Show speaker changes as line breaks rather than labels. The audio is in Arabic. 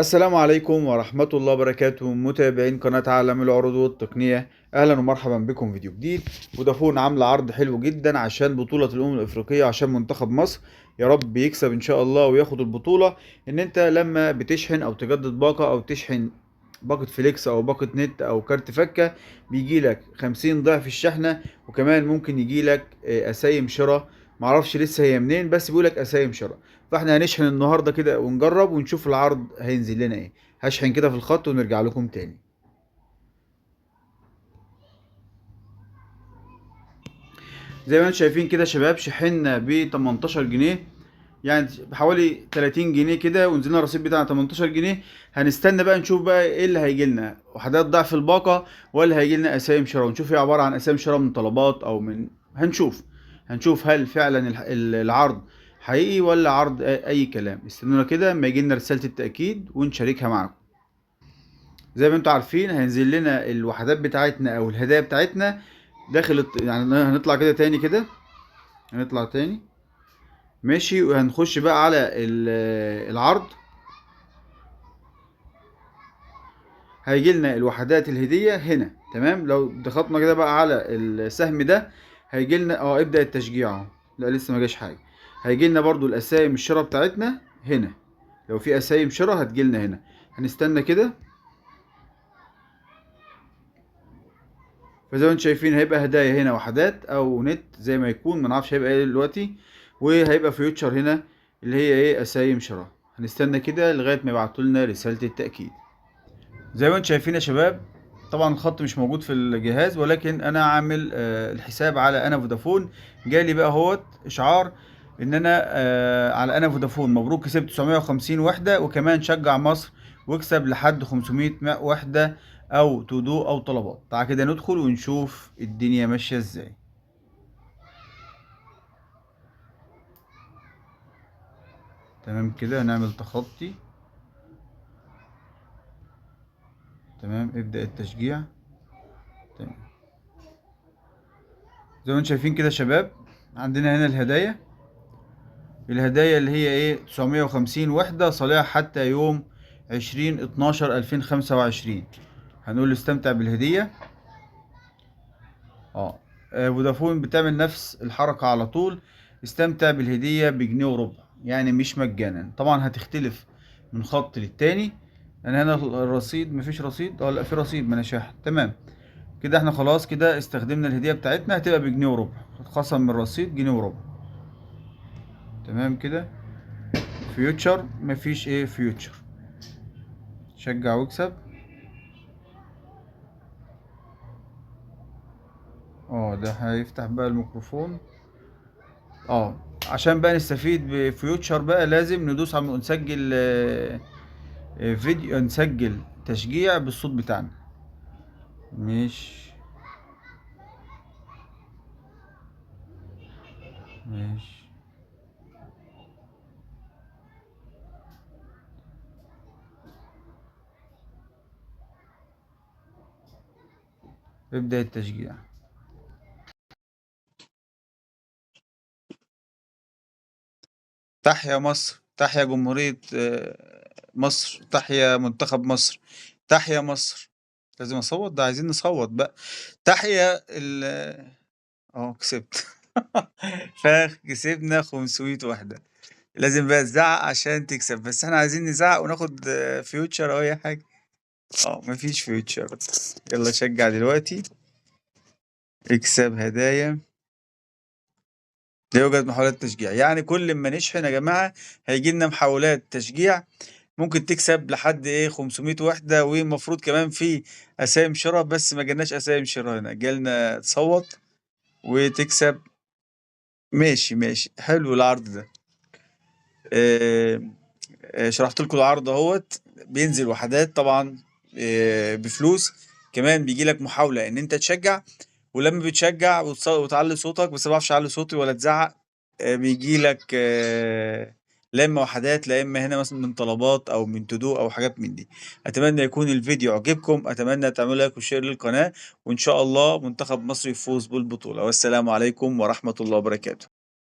السلام عليكم ورحمة الله وبركاته، متابعين قناة عالم العروض والتقنية. أهلا ومرحبا بكم في فيديو جديد. فودافون عاملة عرض حلو جدا عشان بطولة الأمم الأفريقية، عشان منتخب مصر يا رب يكسب إن شاء الله وياخد البطولة. إن أنت لما بتشحن أو تجدد باقة أو تشحن باقة فليكس أو باقة نت أو كارت فكة، بيجيلك 50 ضعف الشحنة، وكمان ممكن يجيلك أسايم شراء. معرفش لسه هي منين، بس بيقولك أسايم شراء. فاحنا هنشحن النهارده كده ونجرب ونشوف العرض هينزل لنا ايه. هشحن كده في الخط ونرجع لكم تاني. زي ما انتم شايفين كده يا شباب، شحنا ب 18 جنيه، يعني بحوالي 30 جنيه كده، ونزلنا الرصيد بتاعنا 18 جنيه. هنستنى بقى نشوف بقى ايه اللي هيجي لنا، وحدات ضعف الباقه ولا هيجي لنا اسايم شراء، ونشوف هي عباره عن اسايم شراء من طلبات او من هنشوف هل فعلا العرض حقيقي ولا عرض اي كلام. استنونا كده اما يجي لنا رساله التاكيد ونشاركها معاكم. زي ما انتم عارفين هينزل لنا الوحدات بتاعتنا او الهدايا بتاعتنا داخل يعني هنطلع كده تاني كده، هنطلع تاني ماشي، وهنخش بقى على العرض. هيجي لنا الوحدات الهدية هنا، تمام. لو ضغطنا كده بقى على السهم ده هيجي لنا ابدأ التشجيع اهو. لا لسه ما جاش حاجة. هيجي لنا برضو الاسايم الشراء بتاعتنا هنا. لو في اسايم شراء هتجي لنا هنا. هنستنى كده. فزي ما انتم شايفين هيبقى هدايا هنا وحدات او نت زي ما يكون، ما نعرفش هيبقى ايه دلوقتي. وهيبقى فيوتشر هنا اللي هي ايه اسايم شراء. هنستنى كده لغايه ما يبعتوا لنا رساله التاكيد. زي ما انتم شايفين يا شباب، طبعا الخط مش موجود في الجهاز، ولكن انا عامل الحساب على انا فودافون. جالي بقى اهوت اشعار ان انا على انا فودافون مبروك كسبت 950 وحده، وكمان شجع مصر واكسب لحد 500 وحده او تودو او طلبات. تعال كده ندخل ونشوف الدنيا ماشيه ازاي. تمام كده هنعمل تخطي. تمام ابدأ التشجيع. تمام. زي ما انتم شايفين كده يا شباب، عندنا هنا الهدايا اللي هي ايه 950 وحدة صالحة حتى يوم 20/12/2025. هنقول له استمتع بالهدية. اه فودافون بتعمل نفس الحركة على طول. استمتع بالهدية بجنيه وربع، يعني مش مجانا. طبعا هتختلف من خط للتاني. يعني هنا الرصيد مفيش رصيد، لا في رصيد، ما انا شاحن. تمام كده احنا خلاص كده استخدمنا الهدية بتاعتنا، هتبقى بجنيه وربع، خصم من الرصيد جنيه وربع. تمام كده. فيوتشر مفيش ايه فيوتشر. شجع واكسب. ده هيفتح بقى الميكروفون. عشان بقى نستفيد بفيوتشر بقى لازم ندوس على نسجل فيديو، نسجل تشجيع بالصوت بتاعنا. مش مش ابدأ التشجيع. تحيا مصر، تحيا جمهورية مصر، تحيا منتخب مصر، تحيا مصر. لازم اصوت، ده عايزين نصوت بقى. تحيا كسبت. فكسبنا 500 وحدة. لازم بقى تزعق عشان تكسب، بس احنا عايزين نزعق وناخد فيوتشر او اي حاجة. مفيش فيوتشر. يلا شجع دلوقتي. اكسب هدايا. لا يوجد محاولات تشجيع، يعني كل ما نشحن يا جماعة هيجي لنا محاولات تشجيع. ممكن تكسب لحد 500 وحدة، والمفروض كمان في اسايم شراء، بس ما جالناش اسايم شراء. هنا جالنا تصوت وتكسب. ماشي ماشي، حلو العرض ده. آه، شرحت لكم العرض اهوت. بينزل وحدات طبعا بفلوس. كمان بيجي لك محاولة ان انت تشجع، ولما بتشجع وتعلي صوتك، بس ما بعرفش اعلي صوتي ولا تزعق. بيجي لك لا اما وحدات، لا اما هنا مثلا من طلبات او من تدو او حاجات من دي. اتمنى يكون الفيديو عجبكم، اتمنى تعملوا لايك وشير للقناة، وان شاء الله منتخب مصر يفوز بالبطولة. والسلام عليكم ورحمة الله وبركاته.